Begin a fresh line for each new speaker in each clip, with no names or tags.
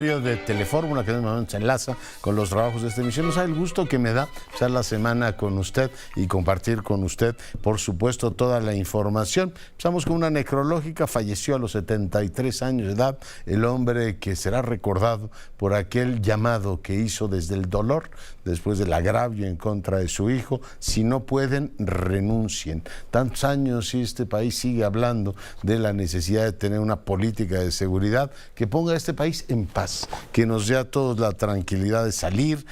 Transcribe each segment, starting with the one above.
De Telefórmula, que en este momento se enlaza con los trabajos de esta emisión. Nos da el gusto que me da pasar la semana con usted y compartir con usted, por supuesto, toda la información. Empezamos con una necrológica. Falleció a los 73 años de edad el hombre que será recordado por aquel llamado que hizo desde el dolor, después del agravio en contra de su hijo: si no pueden, renuncien. Tantos años y este país sigue hablando de la necesidad de tener una política de seguridad que ponga a este país en paz, que nos dé a todos la tranquilidad de salir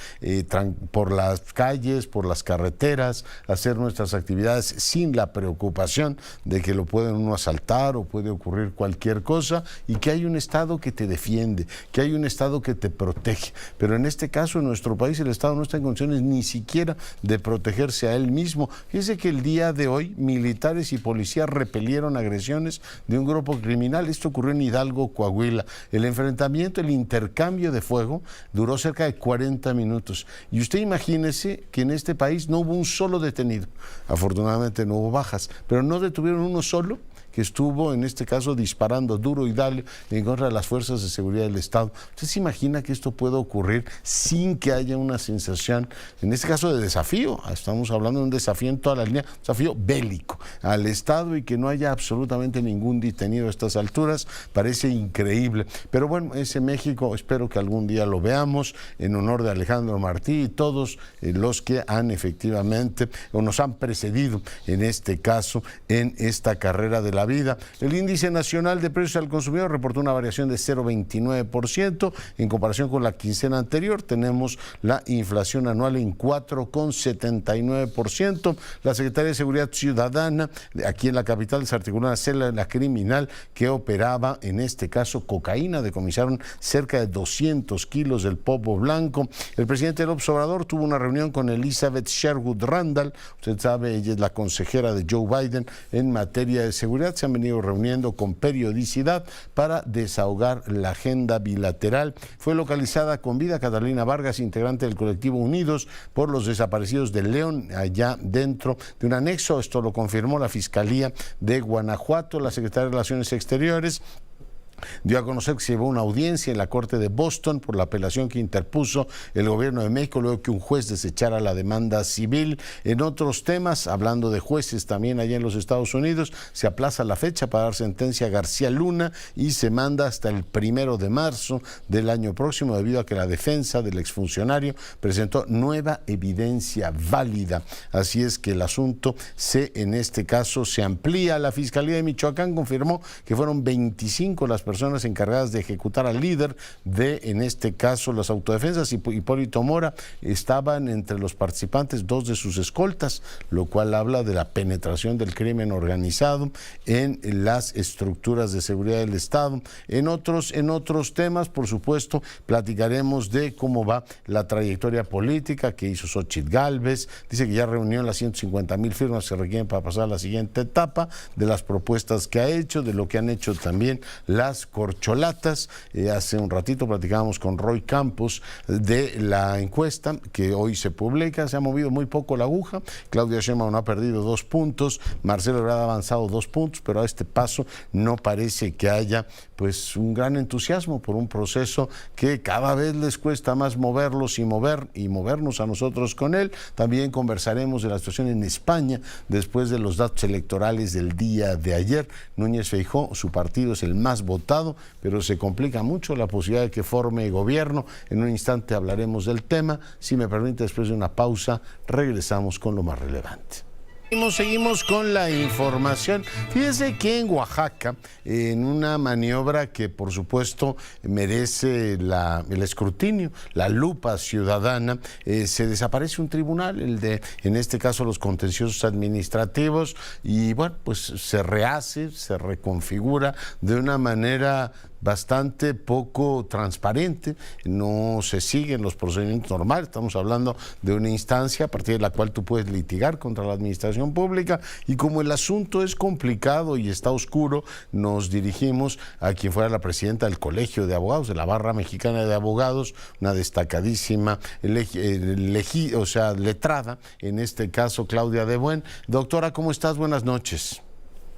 por las calles, por las carreteras, hacer nuestras actividades sin la preocupación de que lo pueden uno asaltar o puede ocurrir cualquier cosa, y que hay un Estado que te defiende, que hay un Estado que te protege. Pero en este caso, en nuestro país, el Estado no está en condiciones ni siquiera de protegerse a él mismo. Fíjese que el día de hoy militares y policías repelieron agresiones de un grupo criminal. Esto ocurrió en Hidalgo, Coahuila. El enfrentamiento, el intercambio de fuego duró cerca de 40 minutos. Y usted imagínese que en este país no hubo un solo detenido. Afortunadamente no hubo bajas, pero no detuvieron uno solo que estuvo, en este caso, disparando duro y dale en contra de las fuerzas de seguridad del Estado. ¿Usted se imagina que esto puede ocurrir sin que haya una sensación, en este caso, de desafío? Estamos hablando de un desafío en toda la línea, un desafío bélico al Estado, y que no haya absolutamente ningún detenido a estas alturas. Parece increíble. Pero bueno, ese México espero que algún día lo veamos, en honor de Alejandro Martí y todos los que han efectivamente o nos han precedido, en este caso, en esta carrera de la vida. El índice nacional de precios al consumidor reportó una variación de 0,29% en comparación con la quincena anterior. Tenemos la inflación anual en 4,79%. La Secretaría de Seguridad Ciudadana aquí en la capital desarticuló una célula criminal que operaba, en este caso, cocaína. Decomisaron cerca de 200 kilos del polvo blanco. El presidente López Obrador tuvo una reunión con Elizabeth Sherwood Randall. Usted sabe, ella es la consejera de Joe Biden en materia de seguridad. Se han venido reuniendo con periodicidad para desahogar la agenda bilateral. Fue localizada con vida Catalina Vargas, integrante del colectivo Unidos por los Desaparecidos de León, allá dentro de un anexo. Esto lo confirmó la Fiscalía de Guanajuato. La Secretaría de Relaciones Exteriores dio a conocer que se llevó una audiencia en la Corte de Boston por la apelación que interpuso el gobierno de México luego que un juez desechara la demanda civil. En otros temas, hablando de jueces también allá en los Estados Unidos, se aplaza la fecha para dar sentencia a García Luna y se manda hasta el 1 de marzo del año próximo, debido a que la defensa del exfuncionario presentó nueva evidencia válida. Así es que el asunto en este caso se amplía. La Fiscalía de Michoacán confirmó que fueron 25 las personas encargadas de ejecutar al líder de, en este caso, las autodefensas. Hipólito Mora, estaban entre los participantes 2 de sus escoltas, lo cual habla de la penetración del crimen organizado en las estructuras de seguridad del Estado. En otros temas, por supuesto, platicaremos de cómo va la trayectoria política que hizo Xóchitl Gálvez. Dice que ya reunió las 150,000 firmas que se requieren para pasar a la siguiente etapa, de las propuestas que ha hecho, de lo que han hecho también las corcholatas. Hace un ratito platicábamos con Roy Campos de la encuesta que hoy se publica. Se ha movido muy poco la aguja. Claudia Sheinbaum ha perdido 2 puntos, Marcelo Ebrard ha avanzado 2 puntos, pero a este paso no parece que haya pues un gran entusiasmo por un proceso que cada vez les cuesta más moverlos y movernos a nosotros con él. También conversaremos de la situación en España después de los datos electorales del día de ayer. Núñez Feijóo, su partido es el más votado, pero se complica mucho la posibilidad de que forme gobierno. En un instante hablaremos del tema. Si me permite, después de una pausa, regresamos con lo más relevante. Seguimos con la información. Fíjese que en Oaxaca, en una maniobra que por supuesto merece el escrutinio, la lupa ciudadana, se desaparece un tribunal, en este caso los contenciosos administrativos, y bueno, pues se rehace, se reconfigura de una manera bastante poco transparente. No se siguen los procedimientos normales. Estamos hablando de una instancia a partir de la cual tú puedes litigar contra la administración pública, y como el asunto es complicado y está oscuro, nos dirigimos a quien fuera la presidenta del Colegio de Abogados, de la Barra Mexicana de Abogados, una destacadísima letrada, en este caso Claudia de Buen. Doctora, ¿cómo estás? Buenas noches.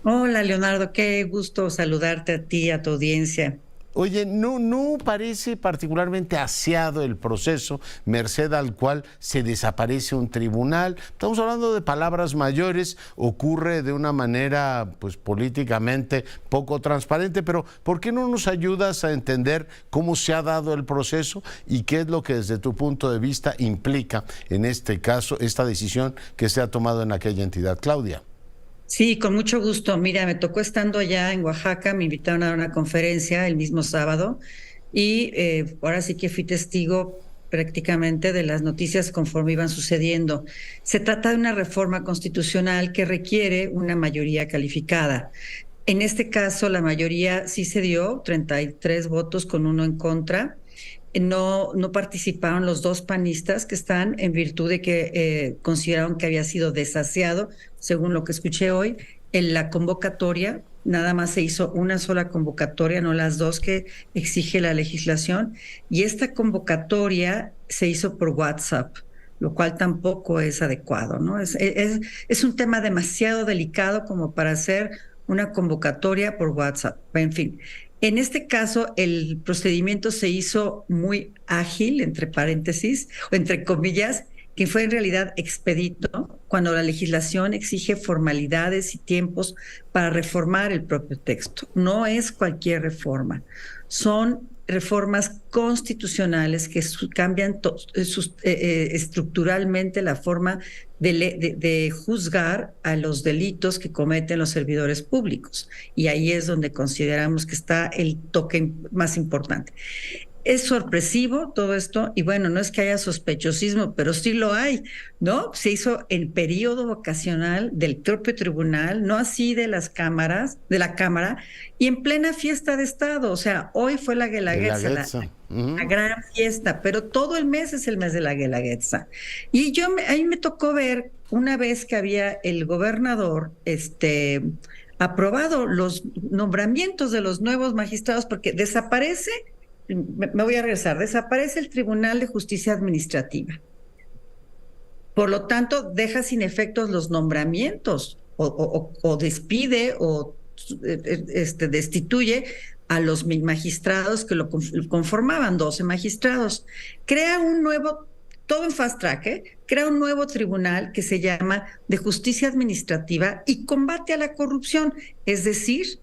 Hola, Leonardo, qué gusto saludarte a ti y a tu audiencia.
Oye, no parece particularmente aseado el proceso, merced al cual se desaparece un tribunal. Estamos hablando de palabras mayores, ocurre de una manera pues políticamente poco transparente, pero ¿por qué no nos ayudas a entender cómo se ha dado el proceso y qué es lo que desde tu punto de vista implica en este caso esta decisión que se ha tomado en aquella entidad? Claudia.
Sí, con mucho gusto. Mira, me tocó estando allá en Oaxaca, me invitaron a dar una conferencia el mismo sábado y ahora sí que fui testigo prácticamente de las noticias conforme iban sucediendo. Se trata de una reforma constitucional que requiere una mayoría calificada. En este caso, la mayoría sí se dio, 33 votos con uno en contra. No participaron los dos panistas que están en virtud de que consideraron que había sido desaseado, según lo que escuché hoy, en la convocatoria. Nada más se hizo una sola convocatoria, no las dos que exige la legislación. Y esta convocatoria se hizo por WhatsApp, lo cual tampoco es adecuado, ¿no? Es un tema demasiado delicado como para hacer una convocatoria por WhatsApp. En fin. En este caso, el procedimiento se hizo muy ágil, entre paréntesis, o entre comillas, que fue en realidad expedito cuando la legislación exige formalidades y tiempos para reformar el propio texto. No es cualquier reforma, son reformas constitucionales que cambian estructuralmente la forma de juzgar a los delitos que cometen los servidores públicos. Y ahí es donde consideramos que está el toque más importante. Es sorpresivo todo esto, y bueno, no es que haya sospechosismo, pero sí lo hay, ¿no? Se hizo en periodo vacacional del propio tribunal, no así de las cámaras, de la Cámara, y en plena fiesta de Estado. O sea, hoy fue la Guelaguetza, la gran fiesta, pero todo el mes es el mes de la Guelaguetza. Y ahí me tocó ver una vez que había el gobernador, aprobado los nombramientos de los nuevos magistrados, porque me voy a regresar, desaparece el Tribunal de Justicia Administrativa. Por lo tanto, deja sin efectos los nombramientos o despide o destituye a los magistrados que lo conformaban, 12 magistrados. Crea un nuevo, todo en fast track, crea un nuevo tribunal que se llama de Justicia Administrativa y combate a la corrupción. Es decir,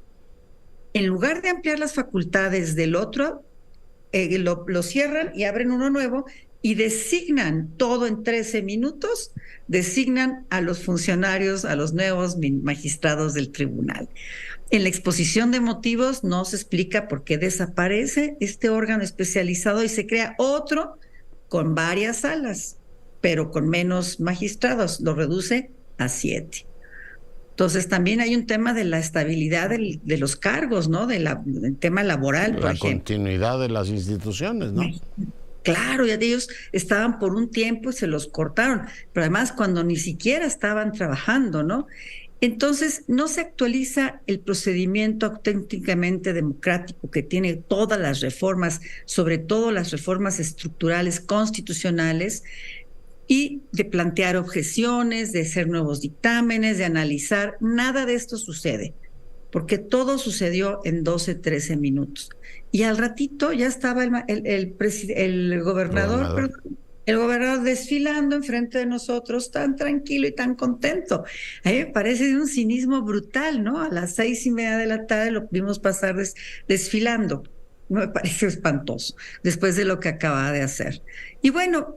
en lugar de ampliar las facultades del otro, lo cierran y abren uno nuevo y designan todo en 13 minutos, designan a los funcionarios, a los nuevos magistrados del tribunal. En la exposición de motivos no se explica por qué desaparece este órgano especializado y se crea otro con varias salas, pero con menos magistrados, lo reduce a 7. Entonces, también hay un tema de la estabilidad de los cargos, ¿no? Del tema laboral, por ejemplo.
La continuidad de las instituciones, ¿no?
Claro, ya ellos estaban por un tiempo y se los cortaron, pero además cuando ni siquiera estaban trabajando, ¿no? Entonces, no se actualiza el procedimiento auténticamente democrático que tiene todas las reformas, sobre todo las reformas estructurales constitucionales, y de plantear objeciones, de hacer nuevos dictámenes, de analizar. Nada de esto sucede, porque todo sucedió en 12, 13 minutos. Y al ratito ya estaba el gobernador desfilando enfrente de nosotros, tan tranquilo y tan contento. A mí me parece de un cinismo brutal, ¿no? A las 6:30 de la tarde lo vimos pasar desfilando. Me parece espantoso, después de lo que acaba de hacer. Y bueno,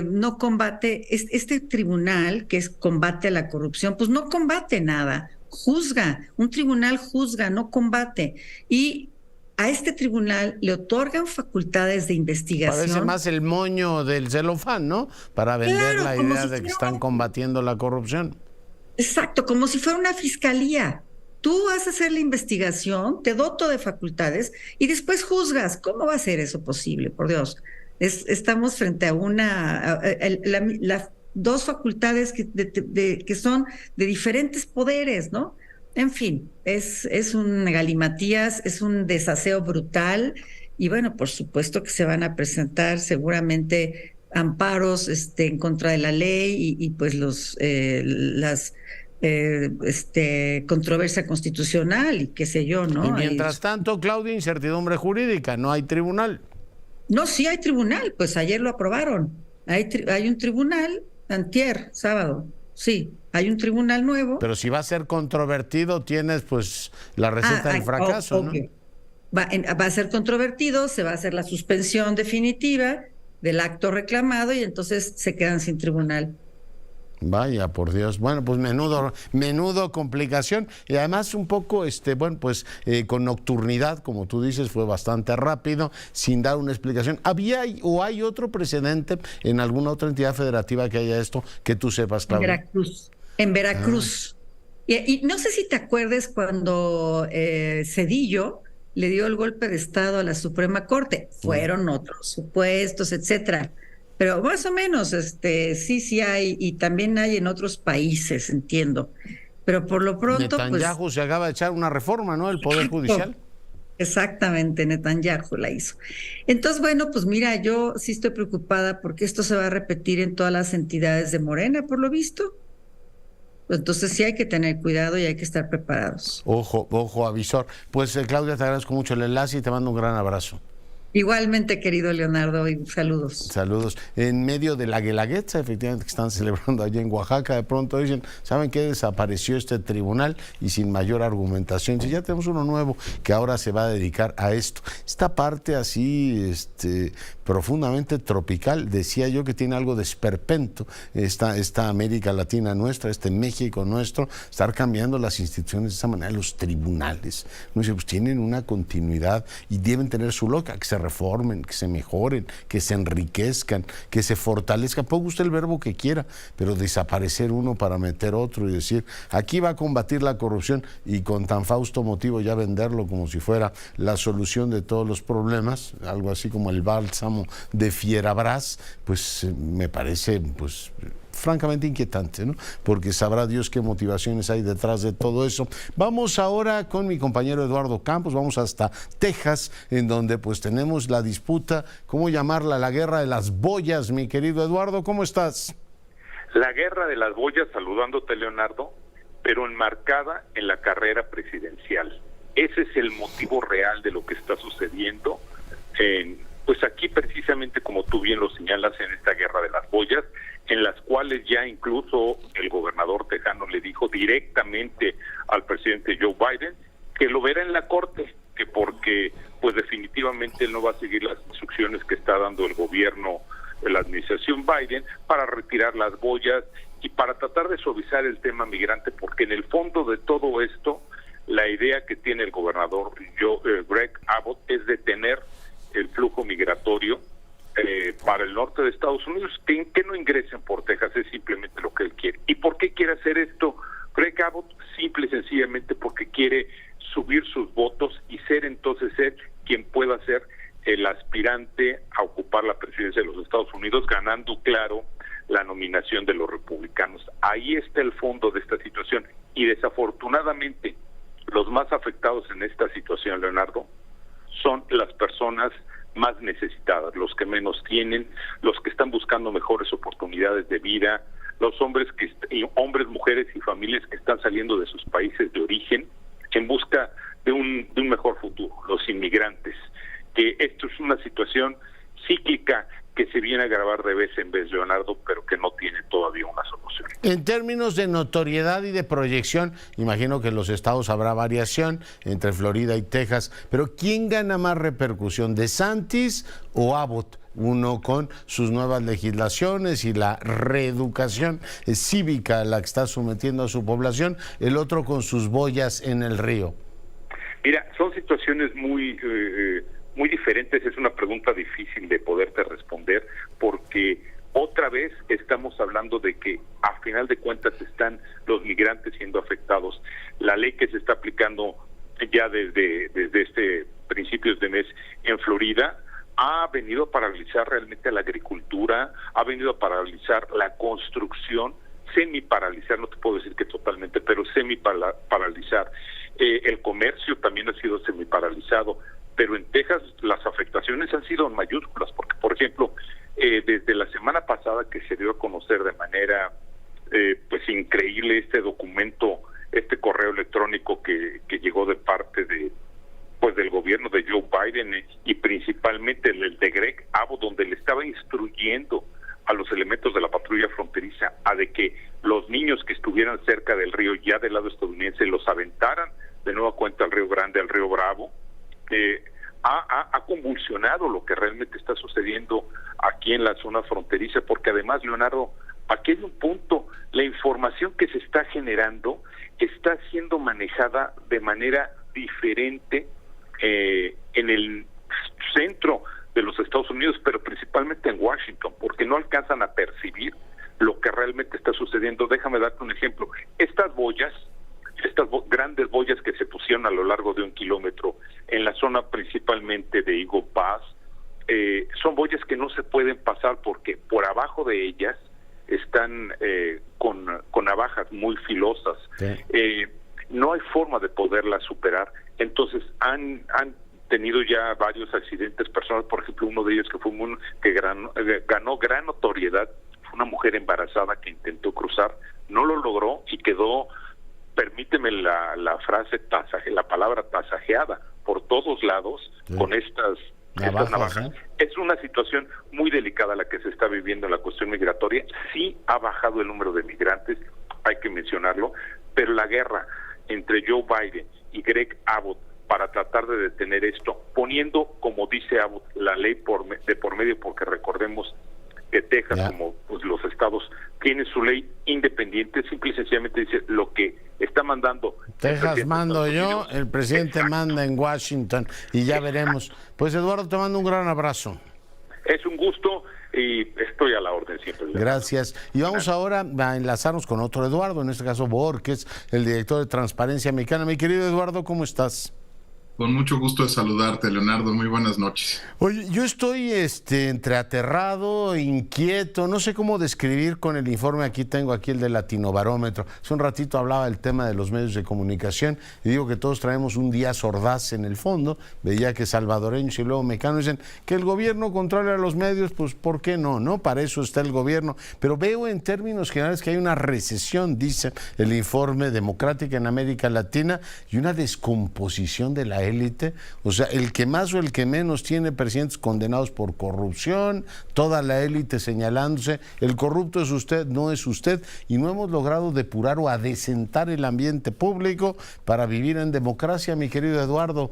no combate, este tribunal que es combate a la corrupción, pues no combate nada, juzga, un tribunal juzga, no combate. Y a este tribunal le otorgan facultades de investigación.
Parece más el moño del celofán, ¿no? Para vender la idea de que están combatiendo la corrupción.
Exacto, como si fuera una fiscalía. Tú vas a hacer la investigación, te doto de facultades y después juzgas. ¿Cómo va a ser eso posible? Por Dios. Estamos frente a las dos facultades que son de diferentes poderes, ¿no? En fin, es un galimatías, es un desaseo brutal y bueno, por supuesto que se van a presentar seguramente amparos en contra de la ley y pues las controversia constitucional y qué sé yo,
Y
¿no?
mientras tanto, Claudia, incertidumbre jurídica, no hay tribunal.
No, sí hay tribunal, pues ayer lo aprobaron. Hay un tribunal, antier, sábado, sí, hay un tribunal nuevo.
Pero si va a ser controvertido, tienes pues la receta del fracaso, ¿no?
Obvio. Va a ser controvertido, se va a hacer la suspensión definitiva del acto reclamado y entonces se quedan sin tribunal.
Vaya, por Dios. Bueno, pues menudo complicación y además un poco, bueno, pues con nocturnidad, como tú dices, fue bastante rápido, sin dar una explicación. ¿Había o hay otro precedente en alguna otra entidad federativa que haya esto que tú sepas,
En
Claudia?
Veracruz. En Veracruz. Y no sé si te acuerdes cuando Cedillo le dio el golpe de Estado a la Suprema Corte. Fueron otros supuestos, etcétera. Pero más o menos, sí hay, y también hay en otros países, entiendo. Pero por lo pronto, pues.
Netanyahu se acaba de echar una reforma, ¿no? El Poder Judicial.
Exactamente, Netanyahu la hizo. Entonces, bueno, pues mira, yo sí estoy preocupada porque esto se va a repetir en todas las entidades de Morena, por lo visto. Entonces sí hay que tener cuidado y hay que estar preparados.
Ojo, ojo, avisor. Pues Claudia, te agradezco mucho el enlace y te mando un gran abrazo.
Igualmente, querido Leonardo, y saludos.
Saludos. En medio de la Guelaguetza, efectivamente, que están celebrando allá en Oaxaca, de pronto dicen, ¿saben qué? Desapareció este tribunal y sin mayor argumentación. Ya tenemos uno nuevo que ahora se va a dedicar a esto. Esta parte así, profundamente tropical, decía yo que tiene algo de esperpento, esta América Latina nuestra, este México nuestro, estar cambiando las instituciones de esa manera, los tribunales. No dice, pues tienen una continuidad y deben tener su lógica, que se reformen, que se mejoren, que se enriquezcan, que se fortalezcan. Ponga usted el verbo que quiera, pero desaparecer uno para meter otro y decir, aquí va a combatir la corrupción y con tan fausto motivo ya venderlo como si fuera la solución de todos los problemas, algo así como el bálsamo de Fierabras, pues me parece pues francamente inquietante, ¿no? Porque sabrá Dios qué motivaciones hay detrás de todo eso. Vamos ahora con mi compañero Eduardo Campos, vamos hasta Texas, en donde pues tenemos la disputa, ¿cómo llamarla? La guerra de las boyas, mi querido Eduardo, ¿cómo estás?
La guerra de las boyas, saludándote, Leonardo, pero enmarcada en la carrera presidencial. Ese es el motivo real de lo que está sucediendo. Pues aquí precisamente, como tú bien lo señalas, en esta guerra de las boyas, en las cuales ya incluso el gobernador tejano le dijo directamente al presidente Joe Biden que lo verá en la corte, que porque pues definitivamente él no va a seguir las instrucciones que está dando el gobierno de la administración Biden para retirar las boyas y para tratar de suavizar el tema migrante, porque en el fondo de todo esto, la idea que tiene el gobernador Greg Abbott es detener el flujo migratorio para el norte de Estados Unidos, que no ingresen por Texas, es simplemente lo que él quiere. ¿Y por qué quiere hacer esto Greg Abbott? Simple y sencillamente porque quiere subir sus votos y ser entonces él quien pueda ser el aspirante a ocupar la presidencia de los Estados Unidos, ganando, claro, la nominación de los republicanos. Ahí está el fondo de esta situación. Y desafortunadamente, los más afectados en esta situación, Leonardo, son las personas más necesitadas, los que menos tienen, los que están buscando mejores oportunidades de vida, los hombres, mujeres y familias que están saliendo de sus países de origen en busca de un mejor futuro, los inmigrantes, que esto es una situación cíclica que se viene a agravar de vez en vez, Leonardo, pero que no tiene todavía una solución.
En términos de notoriedad y de proyección, imagino que en los estados habrá variación entre Florida y Texas, pero ¿quién gana más repercusión, DeSantis o Abbott? Uno con sus nuevas legislaciones y la reeducación cívica a la que está sometiendo a su población, el otro con sus boyas en el río.
Mira, son situaciones muy diferentes. Es una pregunta difícil de poderte responder porque otra vez estamos hablando de que a final de cuentas están los migrantes siendo afectados. La ley que se está aplicando ya desde principios de mes en Florida ha venido a paralizar realmente a la agricultura, ha venido a paralizar la construcción, semi-paralizar, no te puedo decir que totalmente, pero semi-paralizar. El comercio también ha sido semi-paralizado, pero en Texas las afectaciones han sido en mayúsculas, porque, por ejemplo, desde la semana pasada que se dio a conocer de manera pues increíble este documento, este correo electrónico que llegó de parte de pues del gobierno de Joe Biden y principalmente el de Greg Abbott, donde le estaba instruyendo a los elementos de la patrulla fronteriza a de que los niños que estuvieran cerca del río, ya del lado estadounidense, los aventaran de nueva cuenta al Río Grande, al Río Bravo. Ha convulsionado lo que realmente está sucediendo aquí en la zona fronteriza, porque además, Leonardo, aquí hay un punto: la información que se está generando está siendo manejada de manera diferente en el centro de los Estados Unidos, pero principalmente en Washington, porque no alcanzan a percibir lo que realmente está sucediendo. Déjame darte un ejemplo. Estas grandes boyas que se pusieron a lo largo de 1 kilómetro en la zona principalmente de Eagle Pass, son boyas que no se pueden pasar porque por abajo de ellas están con navajas muy filosas. Sí. No hay forma de poderlas superar. Entonces han tenido ya varios accidentes personales. Por ejemplo, uno de ellos que ganó gran notoriedad fue una mujer embarazada que intentó cruzar, no lo logró y quedó, permíteme la frase, la palabra tasajeada por todos lados, sí, con estas navajas. Es una situación muy delicada la que se está viviendo en la cuestión migratoria. Sí ha bajado el número de migrantes, hay que mencionarlo, pero la guerra entre Joe Biden y Greg Abbott para tratar de detener esto, poniendo, como dice Abbott, la ley de por medio, porque recordemos que Texas, como pues, los estados, tiene su ley independiente, simple y sencillamente dice lo que está mandando.
Texas mando yo, el presidente manda en Washington y ya veremos. Pues Eduardo, te mando un gran abrazo.
Es un gusto y estoy a la orden siempre.
Gracias. Y vamos ahora a enlazarnos con otro Eduardo, en este caso Borges, el director de Transparencia Mexicana. Mi querido Eduardo, ¿cómo estás?
Con mucho gusto de saludarte, Leonardo. Muy buenas noches.
Oye, yo estoy entre aterrado, inquieto, no sé cómo describir con el informe. Tengo aquí el de Latinobarómetro. Hace un ratito hablaba del tema de los medios de comunicación y digo que todos traemos un Díaz Ordaz en el fondo. Veía que salvadoreños y luego mexicanos dicen que el gobierno controla los medios, pues ¿por qué no? ¿No? Para eso está el gobierno. Pero veo en términos generales que hay una recesión, dice el informe democrática en América Latina, y una descomposición de la élite, o sea, el que más o el que menos tiene presidentes condenados por corrupción, toda la élite señalándose, el corrupto es usted, no es usted, y no hemos logrado depurar o adecentar el ambiente público para vivir en democracia, mi querido Eduardo.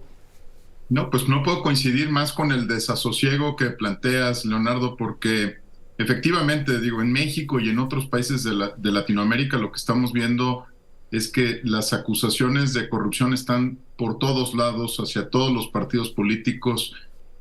No, pues no puedo coincidir más con el desasosiego que planteas, Leonardo, porque efectivamente, digo, en México y en otros países de Latinoamérica lo que estamos viendo es que las acusaciones de corrupción están por todos lados, hacia todos los partidos políticos,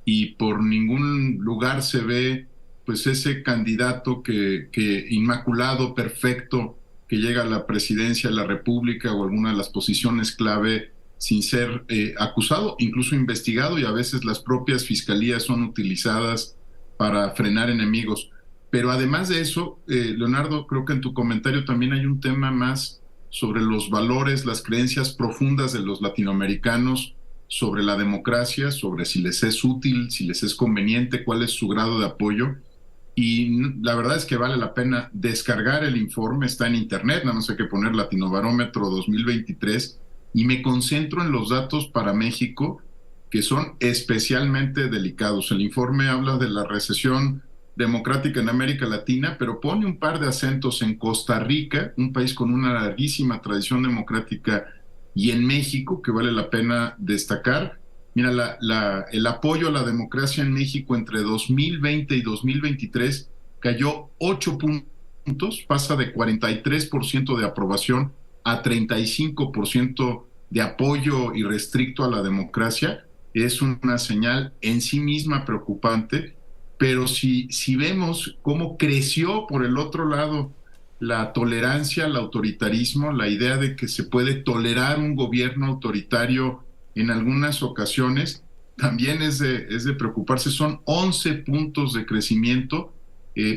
y por ningún lugar se ve pues ese candidato que inmaculado, perfecto, que llega a la presidencia de la República o alguna de las posiciones clave sin ser acusado, incluso investigado, y a veces las propias fiscalías son utilizadas para frenar enemigos. Pero además de eso, Leonardo, creo que en tu comentario también hay un tema más sobre los valores, las creencias profundas de los latinoamericanos sobre la democracia, sobre si les es útil, si les es conveniente, cuál es su grado de apoyo. Y la verdad es que vale la pena descargar el informe, está en internet, nada más hay que poner Latinobarómetro 2023, y me concentro en los datos para México, que son especialmente delicados. El informe habla de la recesión democrática en América Latina, pero pone un par de acentos en Costa Rica, un país con una larguísima tradición democrática, y en México, que vale la pena destacar. Mira, el apoyo a la democracia en México entre 2020 y 2023 cayó 8 puntos, pasa de 43% de aprobación a 35% de apoyo irrestricto a la democracia. Es una señal en sí misma preocupante. Pero si vemos cómo creció por el otro lado la tolerancia al autoritarismo, la idea de que se puede tolerar un gobierno autoritario en algunas ocasiones, también es de preocuparse. Son 11 puntos de crecimiento,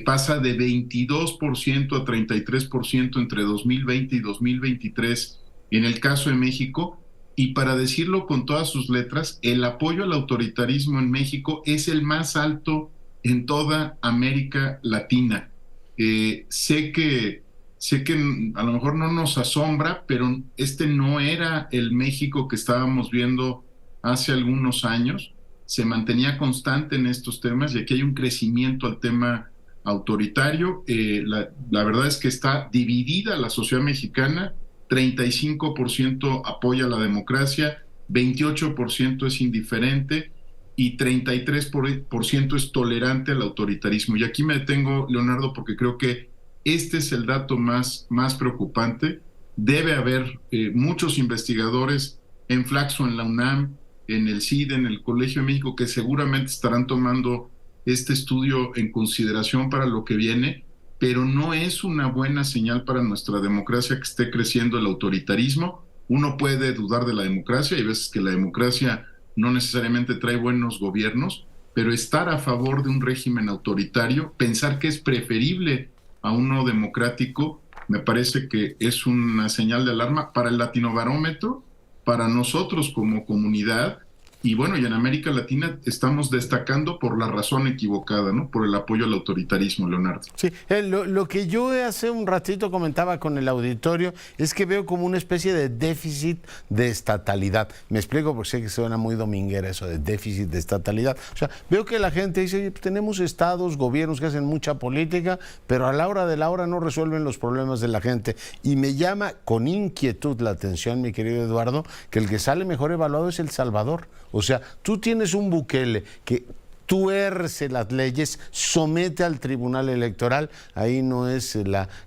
pasa de 22% a 33% entre 2020 y 2023 en el caso de México. Y para decirlo con todas sus letras, el apoyo al autoritarismo en México es el más alto en toda América Latina. Sé que sé que a lo mejor no nos asombra, pero este no era el México que estábamos viendo hace algunos años. Se mantenía constante en estos temas y aquí hay un crecimiento al tema autoritario. La verdad es que está dividida la sociedad mexicana, 35% apoya la democracia, 28% es indiferente y 33% es tolerante al autoritarismo. Y aquí me detengo, Leonardo, porque creo que este es el dato más preocupante. Debe haber muchos investigadores en Flaxo, en la UNAM, en el CIDE, en el Colegio de México, que seguramente estarán tomando este estudio en consideración para lo que viene, pero no es una buena señal para nuestra democracia que esté creciendo el autoritarismo. Uno puede dudar de la democracia, hay veces que la democracia no necesariamente trae buenos gobiernos, pero estar a favor de un régimen autoritario, pensar que es preferible a uno democrático, me parece que es una señal de alarma para el Latinobarómetro, para nosotros como comunidad, y bueno, y en América Latina estamos destacando por la razón equivocada, ¿no? Por el apoyo al autoritarismo, Leonardo.
Sí, lo que yo hace un ratito comentaba con el auditorio es que veo como una especie de déficit de estatalidad. Me explico porque sé que suena muy dominguera eso de déficit de estatalidad. O sea, veo que la gente dice, oye, pues tenemos estados, gobiernos que hacen mucha política, pero a la hora de la hora no resuelven los problemas de la gente. Y me llama con inquietud la atención, mi querido Eduardo, que el que sale mejor evaluado es El Salvador. O sea, tú tienes un Bukele que tuerce las leyes, somete al Tribunal Electoral, ahí no es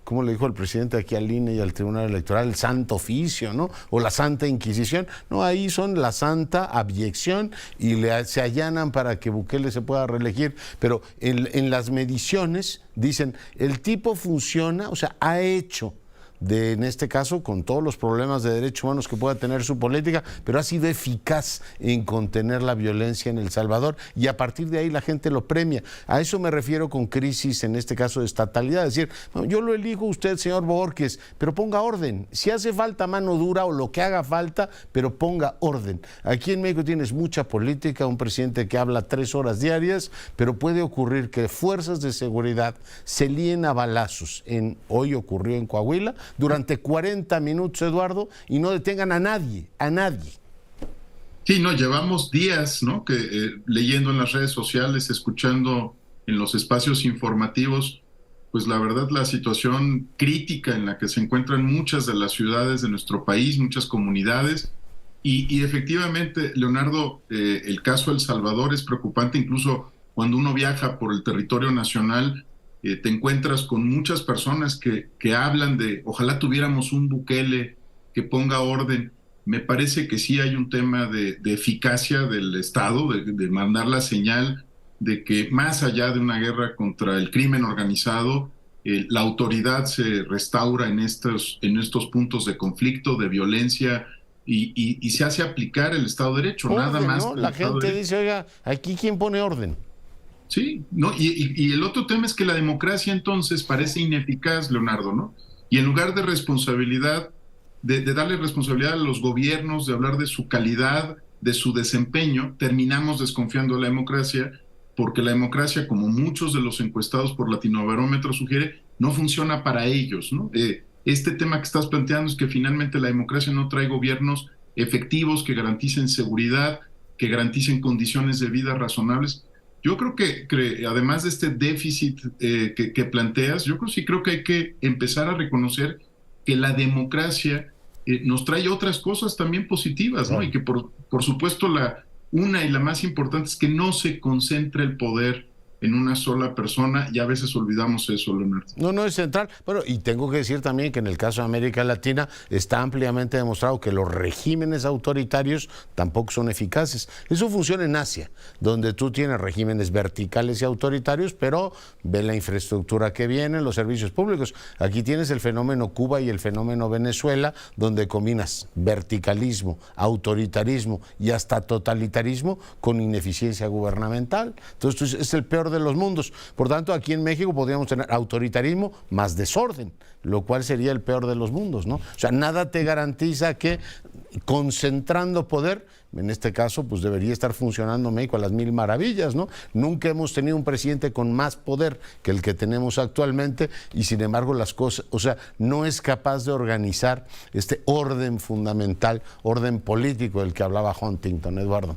como le dijo el presidente aquí al INE y al Tribunal Electoral, el Santo Oficio, ¿no? O la Santa Inquisición, no, ahí son la Santa Abyección y se allanan para que Bukele se pueda reelegir, pero en las mediciones dicen, el tipo funciona, o sea, ha hecho en este caso, con todos los problemas de derechos humanos que pueda tener su política, pero ha sido eficaz en contener la violencia en El Salvador y a partir de ahí la gente lo premia. A eso me refiero con crisis, en este caso de estatalidad, es decir, bueno, yo lo elijo usted, señor Bojorquez, pero ponga orden. Si hace falta mano dura o lo que haga falta, pero ponga orden. Aquí en México tienes mucha política, un presidente que habla 3 horas diarias, pero puede ocurrir que fuerzas de seguridad se líen a balazos. Hoy ocurrió en Coahuila, durante 40 minutos, Eduardo, y no detengan a nadie, a nadie.
Sí, no, llevamos días, ¿no? Leyendo en las redes sociales, escuchando en los espacios informativos, pues la verdad la situación crítica en la que se encuentran muchas de las ciudades de nuestro país, muchas comunidades, y efectivamente, Leonardo, el caso El Salvador es preocupante, incluso cuando uno viaja por el territorio nacional, te encuentras con muchas personas que hablan de ojalá tuviéramos un Bukele que ponga orden. Me parece que sí hay un tema de eficacia del Estado, de mandar la señal de que más allá de una guerra contra el crimen organizado, la autoridad se restaura en estos puntos de conflicto, de violencia, y se hace aplicar el Estado de Derecho,
orden,
nada más.
¿no? La gente dice, oiga, aquí ¿quién pone orden?
Sí, no, y el otro tema es que la democracia entonces parece ineficaz, Leonardo, ¿no? Y en lugar de responsabilidad, de darle responsabilidad a los gobiernos, de hablar de su calidad, de su desempeño, terminamos desconfiando de la democracia, porque la democracia, como muchos de los encuestados por Latinobarómetro sugiere, no funciona para ellos, ¿no? Este tema que estás planteando es que finalmente la democracia no trae gobiernos efectivos que garanticen seguridad, que garanticen condiciones de vida razonables. Yo creo que además de este déficit que planteas, creo que hay que empezar a reconocer que la democracia nos trae otras cosas también positivas, ¿no? Y que por supuesto una y la más importante es que no se concentre el poder en una sola persona, y a veces olvidamos eso, Leonardo.
No es central. Bueno, y tengo que decir también que en el caso de América Latina está ampliamente demostrado que los regímenes autoritarios tampoco son eficaces. Eso funciona en Asia, donde tú tienes regímenes verticales y autoritarios, pero ve la infraestructura que viene, los servicios públicos. Aquí tienes el fenómeno Cuba y el fenómeno Venezuela, donde combinas verticalismo, autoritarismo y hasta totalitarismo con ineficiencia gubernamental. Entonces es el peor peor de los mundos. Por tanto, aquí en México podríamos tener autoritarismo más desorden, lo cual sería el peor de los mundos, ¿no? O sea, nada te garantiza que concentrando poder, en este caso, pues debería estar funcionando México a las mil maravillas, ¿no? Nunca hemos tenido un presidente con más poder que el que tenemos actualmente y sin embargo las cosas, o sea, no es capaz de organizar este orden fundamental, orden político del que hablaba Huntington, Eduardo.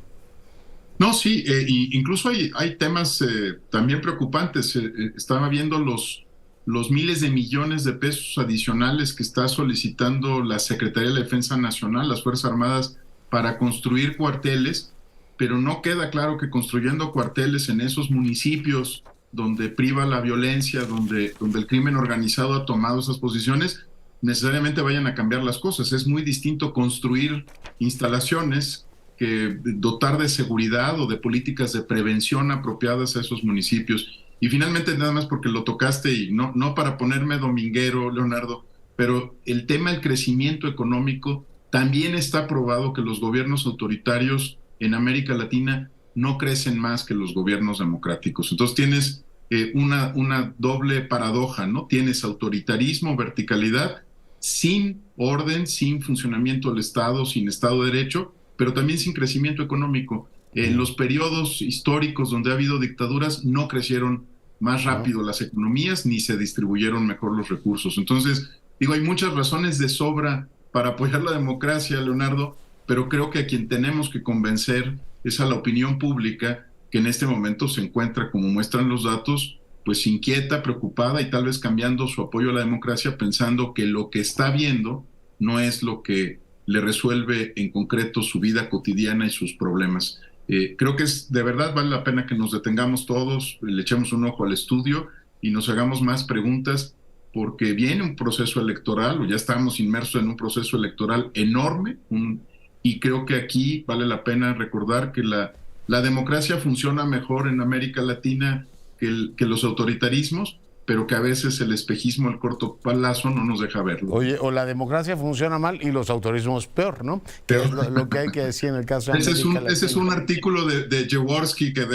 No, sí, incluso hay temas también preocupantes. Estaba viendo los miles de millones de pesos adicionales que está solicitando la Secretaría de la Defensa Nacional, las Fuerzas Armadas, para construir cuarteles, pero no queda claro que construyendo cuarteles en esos municipios donde priva la violencia, donde el crimen organizado ha tomado esas posiciones, necesariamente vayan a cambiar las cosas. Es muy distinto construir instalaciones que dotar de seguridad o de políticas de prevención apropiadas a esos municipios. Y finalmente, nada más porque lo tocaste, y no para ponerme dominguero, Leonardo, pero el tema del crecimiento económico, también está probado que los gobiernos autoritarios en América Latina no crecen más que los gobiernos democráticos. Entonces tienes una doble paradoja, ¿no? Tienes autoritarismo, verticalidad, sin orden, sin funcionamiento del Estado, sin Estado de Derecho, pero también sin crecimiento económico. En los periodos históricos donde ha habido dictaduras no crecieron más rápido las economías ni se distribuyeron mejor los recursos. Entonces, digo, hay muchas razones de sobra para apoyar la democracia, Leonardo, pero creo que a quien tenemos que convencer es a la opinión pública, que en este momento se encuentra, como muestran los datos, pues inquieta, preocupada y tal vez cambiando su apoyo a la democracia, pensando que lo que está viendo no es lo que le resuelve en concreto su vida cotidiana y sus problemas. Creo que de verdad vale la pena que nos detengamos todos, le echemos un ojo al estudio y nos hagamos más preguntas, porque viene un proceso electoral, o ya estamos inmersos en un proceso electoral enorme, y creo que aquí vale la pena recordar que la democracia funciona mejor en América Latina que los autoritarismos, pero que a veces el espejismo al corto plazo no nos deja verlo.
Oye, o la democracia funciona mal y los autorismos peor, ¿no? Que es lo que hay que decir en el caso de América Latina.
Ese es un artículo de Jaworski que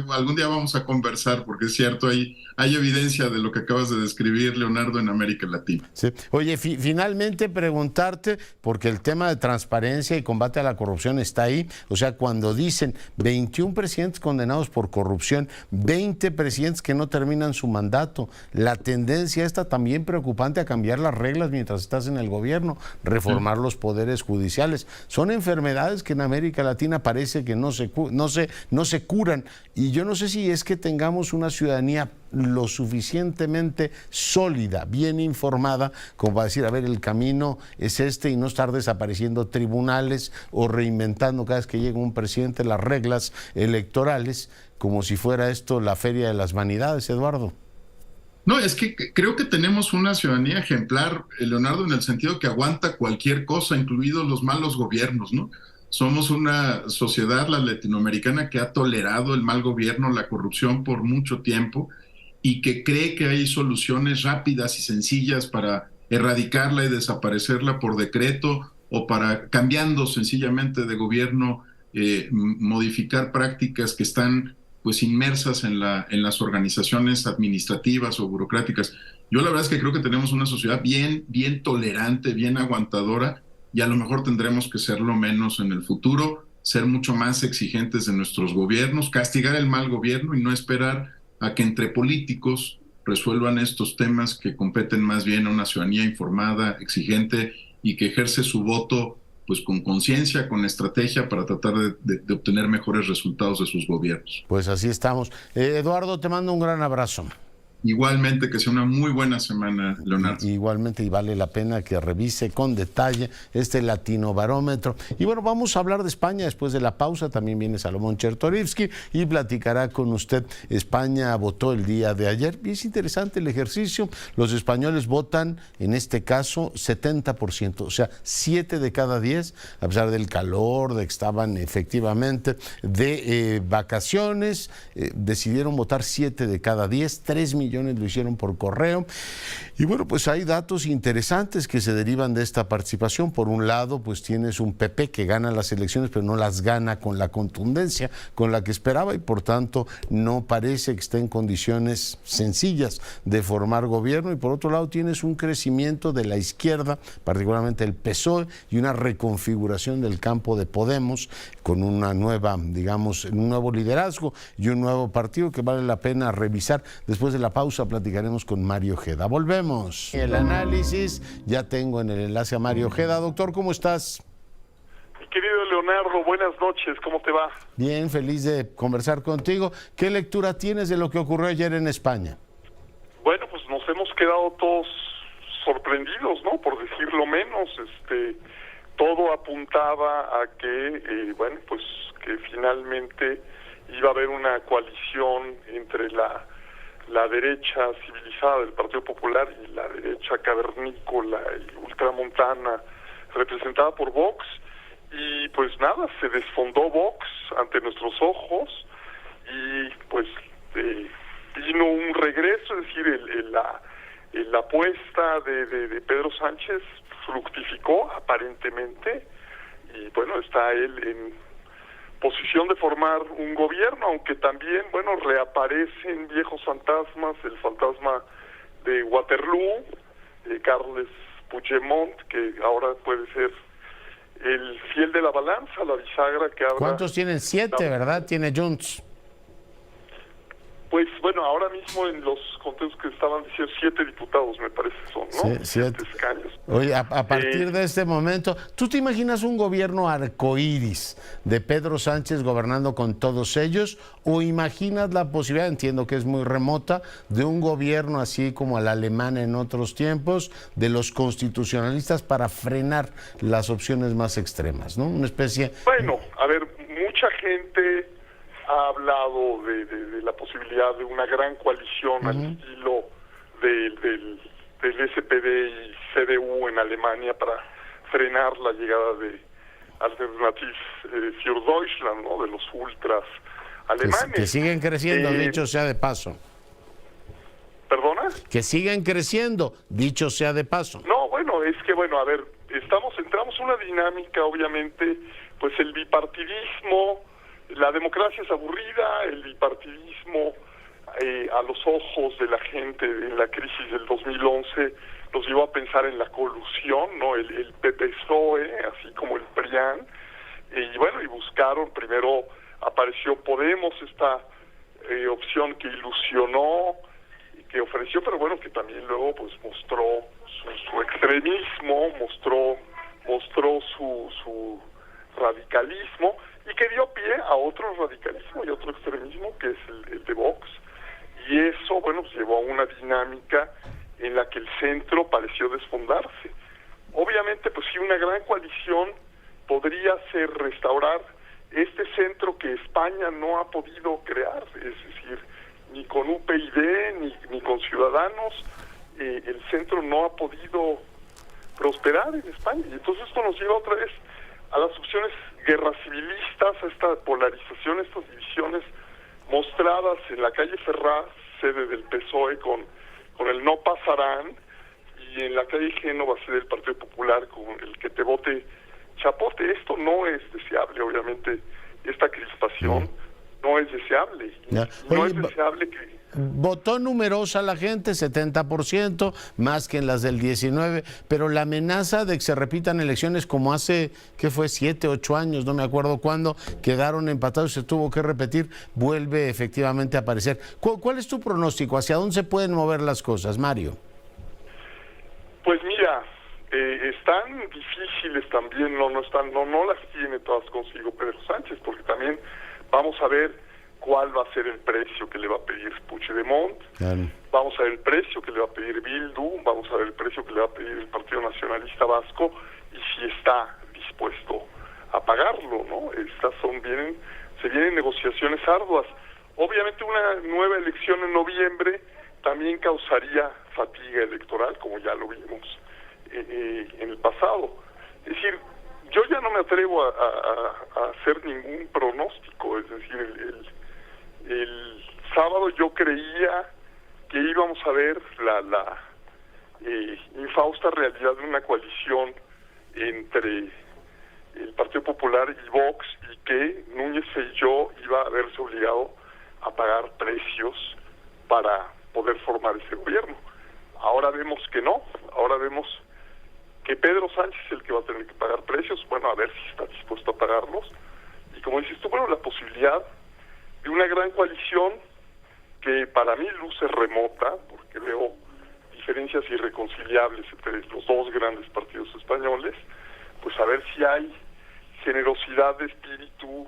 algún día vamos a conversar, porque es cierto, hay evidencia de lo que acabas de describir, Leonardo, en América Latina.
Sí. Oye, finalmente preguntarte, porque el tema de transparencia y combate a la corrupción está ahí, o sea, cuando dicen 21 presidentes condenados por corrupción, 20 presidentes que no terminan su mandato, la tendencia está también preocupante a cambiar las reglas mientras estás en el gobierno, reformar los poderes judiciales. Son enfermedades que en América Latina parece que no se curan, y yo no sé si es que tengamos una ciudadanía lo suficientemente sólida, bien informada, como para decir, a ver, el camino es este, y no estar desapareciendo tribunales o reinventando cada vez que llega un presidente las reglas electorales, como si fuera esto la feria de las vanidades, Eduardo.
No, es que creo que tenemos una ciudadanía ejemplar, Leonardo, en el sentido que aguanta cualquier cosa, incluidos los malos gobiernos, ¿no? Somos una sociedad, la latinoamericana, que ha tolerado el mal gobierno, la corrupción por mucho tiempo, y que cree que hay soluciones rápidas y sencillas para erradicarla y desaparecerla por decreto, o para, cambiando sencillamente de gobierno, modificar prácticas que están pues inmersas en las organizaciones administrativas o burocráticas. Yo la verdad es que creo que tenemos una sociedad bien tolerante, bien aguantadora, y a lo mejor tendremos que serlo menos en el futuro, ser mucho más exigentes de nuestros gobiernos, castigar el mal gobierno y no esperar a que entre políticos resuelvan estos temas que competen más bien a una ciudadanía informada, exigente y que ejerce su voto pues con conciencia, con estrategia para tratar de obtener mejores resultados de sus gobiernos.
Pues así estamos. Eduardo, te mando un gran abrazo.
Igualmente, que sea una muy buena semana, Leonardo.
Igualmente, y vale la pena que revise con detalle este Latino Barómetro. Y bueno, vamos a hablar de España después de la pausa. También viene Salomón Chertorivsky y platicará con usted. España votó el día de ayer y es interesante el ejercicio. Los españoles votan, en este caso, 70%, o sea, 7 de cada 10, a pesar del calor, de que estaban efectivamente de vacaciones, decidieron votar 7 de cada 10, 3 millones millones lo hicieron por correo. Y bueno, pues hay datos interesantes que se derivan de esta participación. Por un lado, pues tienes un PP que gana las elecciones, pero no las gana con la contundencia con la que esperaba y por tanto no parece que esté en condiciones sencillas de formar gobierno. Y por otro lado, tienes un crecimiento de la izquierda, particularmente el PSOE, y una reconfiguración del campo de Podemos con una nueva, digamos, un nuevo liderazgo y un nuevo partido que vale la pena revisar. Después de la pausa platicaremos con Mario Ojeda. Volvemos. El análisis, ya tengo en el enlace a Mario Ojeda. Doctor, ¿cómo estás?
Mi querido Leonardo, buenas noches, ¿cómo te va?
Bien, feliz de conversar contigo. ¿Qué lectura tienes de lo que ocurrió ayer en España?
Bueno, pues nos hemos quedado todos sorprendidos, ¿no? Por decirlo menos, todo apuntaba a que, bueno, pues que finalmente iba a haber una coalición entre la derecha civilizada del Partido Popular y la derecha cavernícola y ultramontana representada por Vox, y pues nada, se desfondó Vox ante nuestros ojos y pues vino un regreso, es decir, la apuesta de Pedro Sánchez fructificó aparentemente y bueno, está él en posición de formar un gobierno, aunque también, bueno, reaparecen viejos fantasmas, el fantasma de Waterloo, Carles Puigdemont, que ahora puede ser el fiel de la balanza, la bisagra que habla.
¿Cuántos tienen? 7, ¿verdad? Tiene Junts.
Pues bueno, ahora mismo en los conteos que estaban diciendo 7 diputados, me parece son, ¿no?
Sí, 7
escaños.
Oye, a partir de este momento, ¿tú te imaginas un gobierno arcoíris de Pedro Sánchez gobernando con todos ellos? ¿O imaginas la posibilidad, entiendo que es muy remota, de un gobierno así como el alemán en otros tiempos, de los constitucionalistas para frenar las opciones más extremas, ¿no? Una especie...
Bueno, a ver, mucha gente ha hablado de la posibilidad de una gran coalición al estilo del SPD y CDU en Alemania para frenar la llegada de Alternative für Deutschland, ¿no? De los ultras alemanes.
Que siguen creciendo, dicho sea de paso.
¿Perdona?
Que siguen creciendo, dicho sea de paso.
No, bueno, es que, bueno, a ver, entramos en una dinámica, obviamente, pues el bipartidismo, la democracia es aburrida, el bipartidismo a los ojos de la gente en la crisis del 2011 los llevó a pensar en la colusión, ¿no? El PP-PSOE, así como el PRIAN, y bueno, y buscaron, primero apareció Podemos, esta opción que ilusionó, y que ofreció, pero bueno, que también luego pues mostró su extremismo, mostró su radicalismo, y que dio pie a otro radicalismo y otro extremismo, que es el de Vox, y eso, bueno, pues llevó a una dinámica en la que el centro pareció desfondarse. Obviamente, pues sí, una gran coalición podría ser restaurar este centro que España no ha podido crear, es decir, ni con UPyD, ni con Ciudadanos, el centro no ha podido prosperar en España, y entonces esto nos lleva otra vez a las opciones guerras civilistas, a esta polarización, estas divisiones mostradas en la calle Ferraz, sede del PSOE, con el no pasarán, y en la calle Génova, sede del Partido Popular, con el que te vote chapote. Esto no es deseable, obviamente, esta crispación no es deseable. No es deseable que...
Votó numerosa la gente, 70%, más que en las del 19, pero la amenaza de que se repitan elecciones como hace, ¿qué fue? 7, 8 años, no me acuerdo cuándo, quedaron empatados y se tuvo que repetir, vuelve efectivamente a aparecer. ¿Cuál es tu pronóstico? ¿Hacia dónde se pueden mover las cosas, Mario?
Pues mira, están difíciles también, no las tiene todas consigo Pedro Sánchez, porque también vamos a ver cuál va a ser el precio que le va a pedir Puigdemont, vamos a ver el precio que le va a pedir Bildu, vamos a ver el precio que le va a pedir el Partido Nacionalista Vasco, y si está dispuesto a pagarlo, ¿no? Se vienen negociaciones arduas. Obviamente una nueva elección en noviembre también causaría fatiga electoral, como ya lo vimos en el pasado. Es decir, yo ya no me atrevo a hacer ningún pronóstico, es decir, el sábado yo creía que íbamos a ver la infausta realidad de una coalición entre el Partido Popular y Vox, y que Núñez Feijó iba a verse obligado a pagar precios para poder formar ese gobierno. Ahora vemos que no, ahora vemos que Pedro Sánchez es el que va a tener que pagar precios, bueno, a ver si está dispuesto a pagarlos, y como dices tú, bueno, la posibilidad de una gran coalición que para mí luce remota, porque veo diferencias irreconciliables entre los dos grandes partidos españoles, pues a ver si hay generosidad de espíritu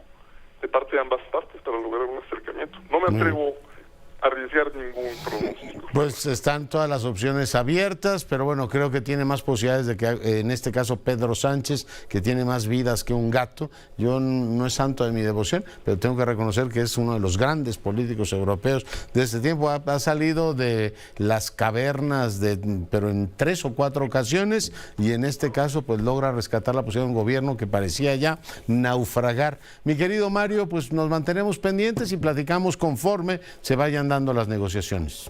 de parte de ambas partes para lograr un acercamiento. No me atrevo a arriesgar ningún pronóstico.
Pues están todas las opciones abiertas, pero bueno, creo que tiene más posibilidades de que, en este caso, Pedro Sánchez, que tiene más vidas que un gato. Yo no es santo de mi devoción, pero tengo que reconocer que es uno de los grandes políticos europeos de este tiempo. Ha salido de las cavernas, pero en 3 o 4 ocasiones, y en este caso pues logra rescatar la posición de un gobierno que parecía ya naufragar. Mi querido Mario, pues nos mantenemos pendientes y platicamos conforme se vayan dando las negociaciones.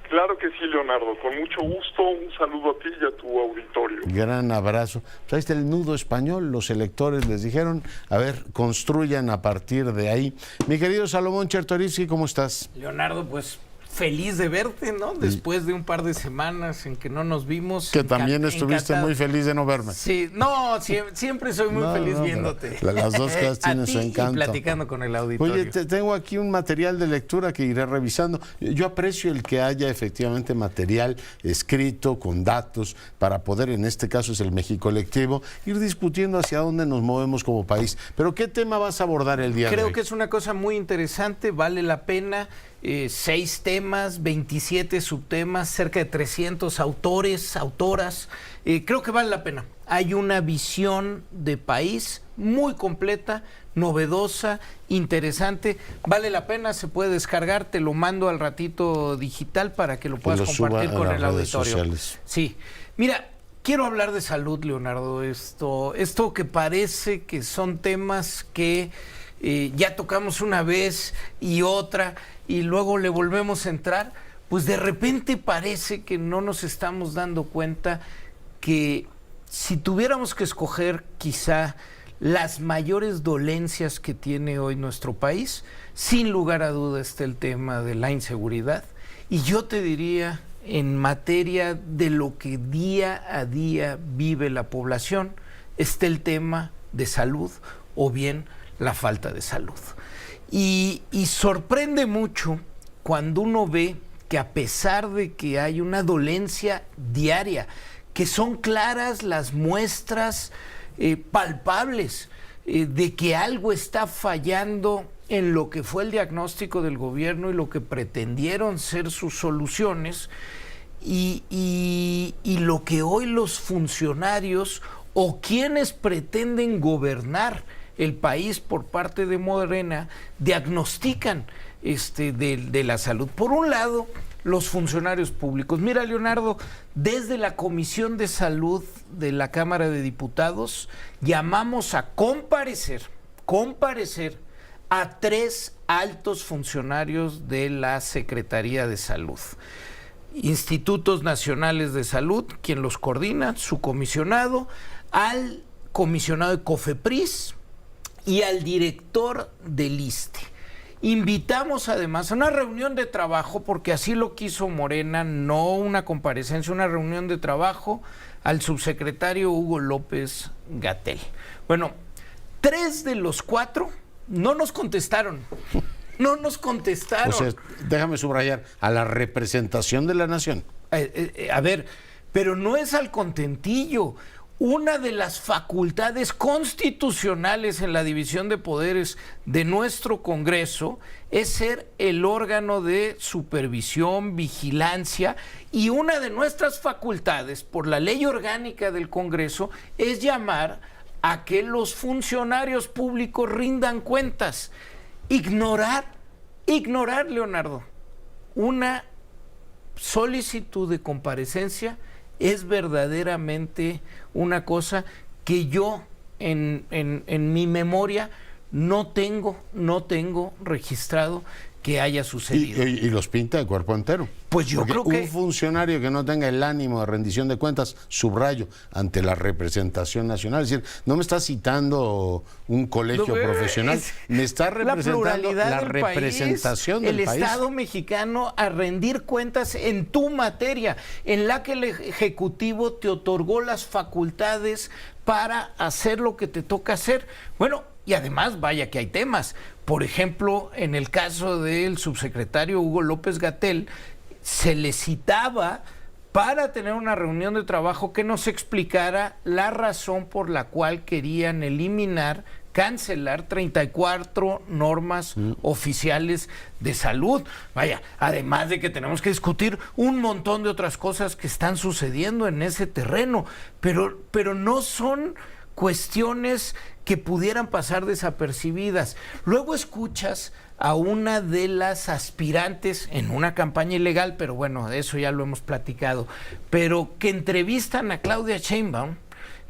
Claro que sí, Leonardo, con mucho gusto. Un saludo a ti y a tu auditorio.
Gran abrazo. Pues ahí está el nudo español. Los electores les dijeron, a ver, construyan a partir de ahí. Mi querido Salomón Chertorivsky, ¿cómo estás?
Leonardo, pues feliz de verte, ¿no? Después de un par de semanas en que no nos vimos.
Que también estuviste muy feliz de no verme.
Sí, no, siempre soy muy feliz viéndote.
Las dos cosas tienen su encanto.
Y platicando con el auditorio.
Oye, tengo aquí un material de lectura que iré revisando. Yo aprecio el que haya efectivamente material escrito con datos para poder, en este caso es el Mexicolectivo, ir discutiendo hacia dónde nos movemos como país. Pero ¿qué tema vas a abordar el día de hoy?
Creo que es una cosa muy interesante, vale la pena. 6 temas, 27 subtemas, cerca de 300 autores, autoras. Creo que vale la pena. Hay una visión de país muy completa, novedosa, interesante. Vale la pena, se puede descargar, te lo mando al ratito digital para que lo puedas compartir con el auditorio. Sí. Mira, quiero hablar de salud, Leonardo. Esto que parece que son temas que ya tocamos una vez y otra, y luego le volvemos a entrar, pues de repente parece que no nos estamos dando cuenta que si tuviéramos que escoger quizá las mayores dolencias que tiene hoy nuestro país, sin lugar a duda está el tema de la inseguridad, y yo te diría, en materia de lo que día a día vive la población, está el tema de salud o bien la falta de salud. Y sorprende mucho cuando uno ve que a pesar de que hay una dolencia diaria, que son claras las muestras palpables de que algo está fallando en lo que fue el diagnóstico del gobierno y lo que pretendieron ser sus soluciones, y lo que hoy los funcionarios o quienes pretenden gobernar el país por parte de Morena diagnostican de la salud. Por un lado, los funcionarios públicos. Mira, Leonardo, desde la Comisión de Salud de la Cámara de Diputados llamamos a comparecer a 3 altos funcionarios de la Secretaría de Salud. Institutos Nacionales de Salud, quien los coordina, su comisionado, al comisionado de COFEPRIS y al director del ISSSTE. Invitamos además a una reunión de trabajo, porque así lo quiso Morena, no una comparecencia, una reunión de trabajo, al subsecretario Hugo López-Gatell. Bueno, 3 de los 4 no nos contestaron. No nos contestaron.
O sea, déjame subrayar, a la representación de la nación.
A ver, pero no es al contentillo. Una de las facultades constitucionales en la división de poderes de nuestro Congreso es ser el órgano de supervisión, vigilancia, y una de nuestras facultades, por la ley orgánica del Congreso, es llamar a que los funcionarios públicos rindan cuentas. Ignorar, Leonardo, una solicitud de comparecencia es verdaderamente una cosa que yo en mi memoria no tengo registrado que haya sucedido.
Y los pinta de cuerpo entero.
Pues yo
Porque
creo que
un funcionario que no tenga el ánimo de rendición de cuentas, subrayo, ante la representación nacional, es decir, no me está citando un colegio profesional, me está representando la representación del país.
El Estado mexicano a rendir cuentas en tu materia, en la que el Ejecutivo te otorgó las facultades para hacer lo que te toca hacer. Bueno, y además, vaya que hay temas. Por ejemplo, en el caso del subsecretario Hugo López-Gatell, se le citaba para tener una reunión de trabajo que nos explicara la razón por la cual querían cancelar 34 normas oficiales de salud. Vaya, además de que tenemos que discutir un montón de otras cosas que están sucediendo en ese terreno, pero no son cuestiones que pudieran pasar desapercibidas. Luego escuchas a una de las aspirantes en una campaña ilegal, pero bueno, de eso ya lo hemos platicado, pero que entrevistan a Claudia Sheinbaum,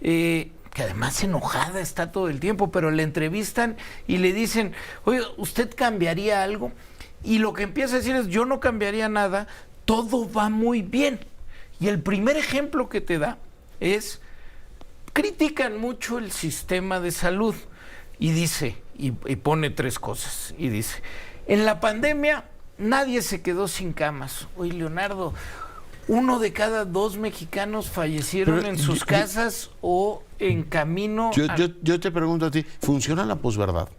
que además enojada está todo el tiempo, pero le entrevistan y le dicen, oye, ¿usted cambiaría algo? Y lo que empieza a decir es, yo no cambiaría nada, todo va muy bien. Y el primer ejemplo que te da es, critican mucho el sistema de salud y dice, y pone 3 cosas, y dice, en la pandemia nadie se quedó sin camas. Oye, Leonardo, 1 de cada 2 mexicanos fallecieron en sus casas o en camino.
Yo te pregunto a ti, ¿funciona la posverdad?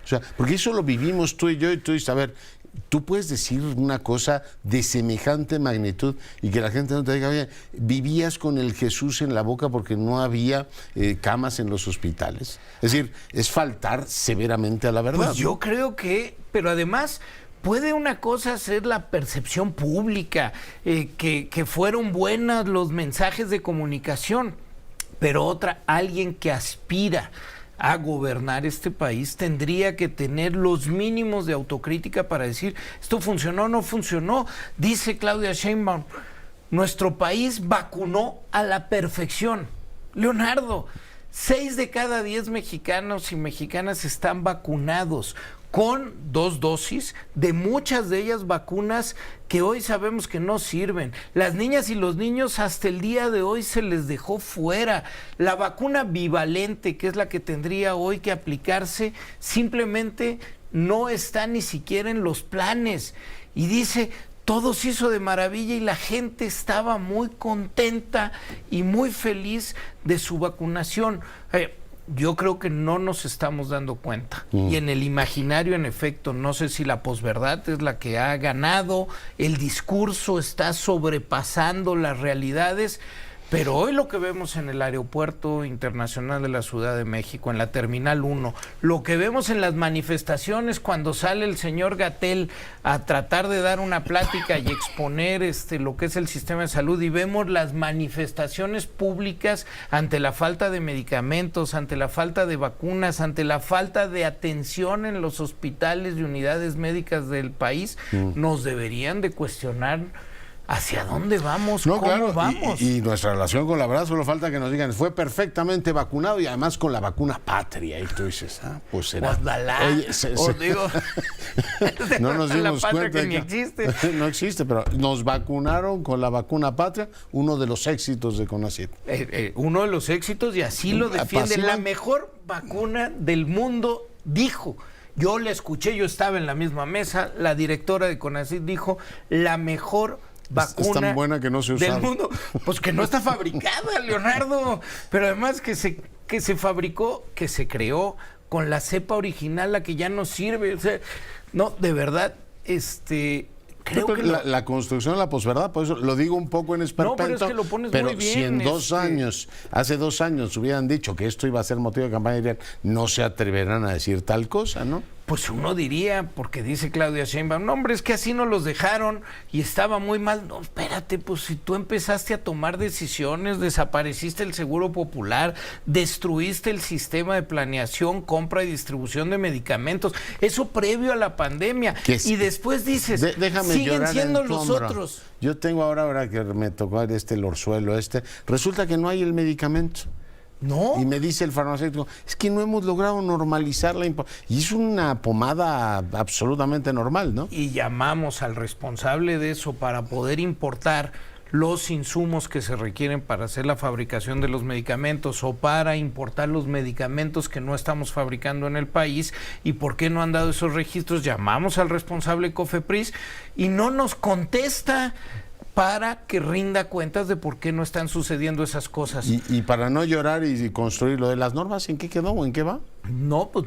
O sea, porque eso lo vivimos tú y yo, y tú dices, a ver, tú puedes decir una cosa de semejante magnitud y que la gente no te diga, oye, vivías con el Jesús en la boca porque no había camas en los hospitales. Es decir, es faltar severamente a la verdad.
Pues yo creo que, pero además, puede una cosa ser la percepción pública, que fueron buenos los mensajes de comunicación, pero otra, alguien que aspira a gobernar este país tendría que tener los mínimos de autocrítica para decir, esto funcionó o no funcionó. Dice Claudia Sheinbaum, nuestro país vacunó a la perfección. Leonardo, 6 de cada 10 mexicanos y mexicanas están vacunados con 2 dosis de muchas de ellas vacunas que hoy sabemos que no sirven. Las niñas y los niños hasta el día de hoy se les dejó fuera. La vacuna bivalente, que es la que tendría hoy que aplicarse, simplemente no está ni siquiera en los planes. Y dice, todo se hizo de maravilla y la gente estaba muy contenta y muy feliz de su vacunación. Yo creo que no nos estamos dando cuenta. Y en el imaginario, en efecto, no sé si la posverdad es la que ha ganado, el discurso está sobrepasando las realidades, pero hoy lo que vemos en el Aeropuerto Internacional de la Ciudad de México, en la Terminal 1, lo que vemos en las manifestaciones cuando sale el señor Gatell a tratar de dar una plática y exponer lo que es el sistema de salud, y vemos las manifestaciones públicas ante la falta de medicamentos, ante la falta de vacunas, ante la falta de atención en los hospitales y unidades médicas del país, nos deberían de cuestionar ¿hacia dónde vamos?
No,
¿cómo
claro,
vamos?
Y nuestra relación con la verdad, solo falta que nos digan, fue perfectamente vacunado y además con la vacuna patria. Y tú dices, pues será.
Oye, digo,
no nos dimos cuenta
que ni existe.
No existe, pero nos vacunaron con la vacuna patria, uno de los éxitos de CONACYT.
Uno de los éxitos, y así lo defiende. La mejor vacuna del mundo, dijo. Yo la escuché, yo estaba en la misma mesa, la directora de CONACYT dijo, la mejor vacuna
es tan buena que no se usa
del mundo, pues que no está fabricada, Leonardo, pero además que se fabricó, que se creó con la cepa original, la que ya no sirve. O sea, no, de verdad, creo que
la construcción de la posverdad, por eso lo digo un poco en esperpento,
pero es que lo pones
pero
muy bien,
si en hace 2 años hubieran dicho que esto iba a ser motivo de campaña, dirían, no se atreverán a decir tal cosa, ¿no?
Pues uno diría, porque dice Claudia Sheinbaum, no, hombre, es que así nos los dejaron y estaba muy mal. No, espérate, pues si tú empezaste a tomar decisiones, desapareciste el Seguro Popular, destruiste el sistema de planeación, compra y distribución de medicamentos, eso previo a la pandemia, y después dices, siguen siendo los otros.
Yo tengo ahora que me tocó el orzuelo resulta que no hay el medicamento.
No.
Y me dice el farmacéutico, es que no hemos logrado normalizar la y es una pomada absolutamente normal, ¿no?
Y llamamos al responsable de eso para poder importar los insumos que se requieren para hacer la fabricación de los medicamentos o para importar los medicamentos que no estamos fabricando en el país. ¿Y por qué no han dado esos registros? Llamamos al responsable COFEPRIS y no nos contesta para que rinda cuentas de por qué no están sucediendo esas cosas.
Y para no llorar y construir lo de las normas, ¿en qué quedó o en qué va?
No, pues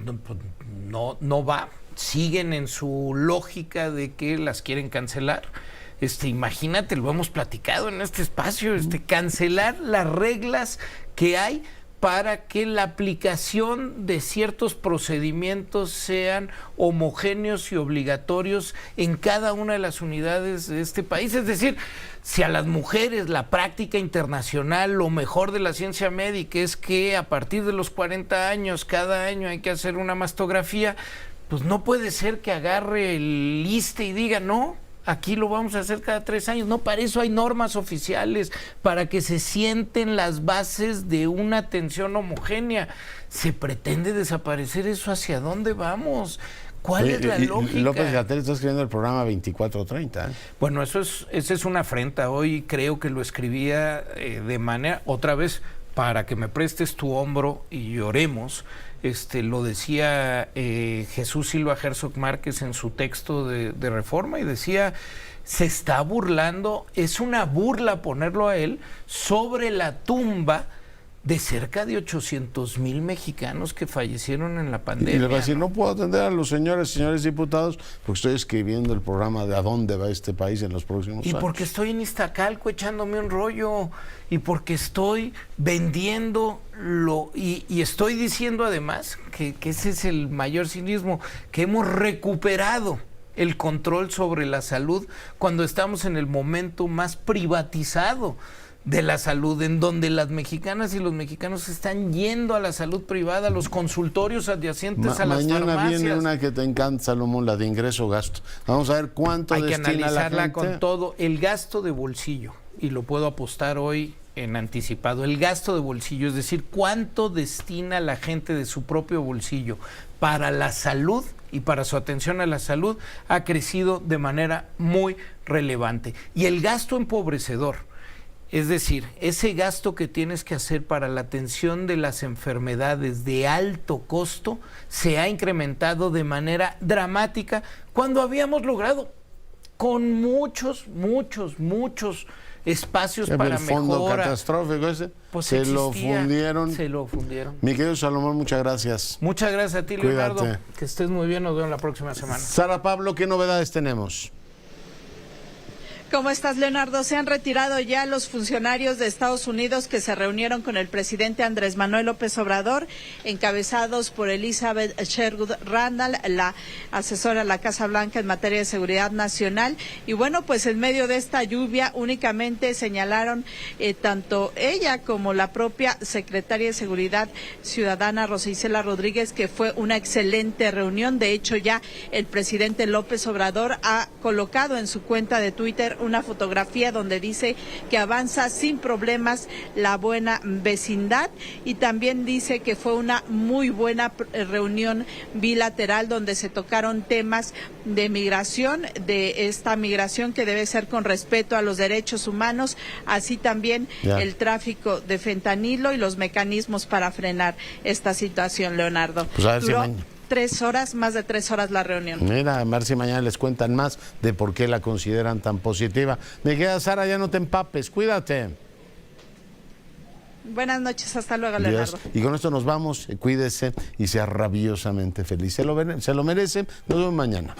no va. Siguen en su lógica de que las quieren cancelar. Imagínate, lo hemos platicado en este espacio, cancelar las reglas que hay para que la aplicación de ciertos procedimientos sean homogéneos y obligatorios en cada una de las unidades de este país. Es decir, si a las mujeres la práctica internacional, lo mejor de la ciencia médica es que a partir de los 40 años, cada año hay que hacer una mastografía, pues no puede ser que agarre el ISSSTE y diga, no, aquí lo vamos a hacer cada 3 años. No, para eso hay normas oficiales, para que se sienten las bases de una atención homogénea. ¿Se pretende desaparecer eso? ¿Hacia dónde vamos? ¿Cuál es la lógica?
López-Gatell está escribiendo el programa 2430.
Bueno, esa es una afrenta. Hoy creo que lo escribía de manera, otra vez, para que me prestes tu hombro y lloremos. Lo decía Jesús Silva Herzog Márquez en su texto de Reforma y decía, se está burlando, es una burla ponerlo a él sobre la tumba de cerca de 800,000 mexicanos que fallecieron en la pandemia.
Y le va a decir, no puedo atender a los señores diputados porque estoy escribiendo el programa de a dónde va este país en los próximos años.
Y porque estoy en Iztacalco echándome un rollo, y porque estoy vendiendo y estoy diciendo además que ese es el mayor cinismo, que hemos recuperado el control sobre la salud cuando estamos en el momento más privatizado de la salud, en donde las mexicanas y los mexicanos están yendo a la salud privada, a los consultorios adyacentes a las farmacias.
Mañana viene una que te encanta, Salomón, la de ingreso-gasto. Vamos a ver cuánto
hay que
destina
analizarla
la gente.
con todo. El gasto de bolsillo, y lo puedo apostar hoy en anticipado, el gasto de bolsillo, es decir, cuánto destina la gente de su propio bolsillo para la salud y para su atención a la salud, ha crecido de manera muy relevante. Y el gasto empobrecedor, es decir, ese gasto que tienes que hacer para la atención de las enfermedades de alto costo se ha incrementado de manera dramática cuando habíamos logrado con muchos espacios para
el fondo
mejora.
Catastrófico ese,
Pues
se lo fundieron. Mi querido Salomón, muchas gracias.
Muchas gracias a ti,
Cuídate.
Leonardo. Que estés muy bien, nos vemos la próxima semana.
Sara Pablo, ¿qué novedades tenemos?
¿Cómo estás, Leonardo? Se han retirado ya los funcionarios de Estados Unidos que se reunieron con el presidente Andrés Manuel López Obrador, encabezados por Elizabeth Sherwood Randall, la asesora de la Casa Blanca en materia de seguridad nacional. Y bueno, pues en medio de esta lluvia únicamente señalaron tanto ella como la propia secretaria de Seguridad Ciudadana, Rosa Isela Rodríguez, que fue una excelente reunión. De hecho, ya el presidente López Obrador ha colocado en su cuenta de Twitter una fotografía donde dice que avanza sin problemas la buena vecindad, y también dice que fue una muy buena reunión bilateral donde se tocaron temas de migración, de esta migración que debe ser con respeto a los derechos humanos, así también el tráfico de fentanilo y los mecanismos para frenar esta situación, Leonardo.
Pues a ver si mañana.
3 horas, más de 3 horas la reunión.
Mira, a ver si mañana les cuentan más de por qué la consideran tan positiva. Me queda, Sara, ya no te empapes, cuídate.
Buenas noches, hasta luego, Leonardo.
Y con esto nos vamos, cuídese y sea rabiosamente feliz. Se lo merece, nos vemos mañana.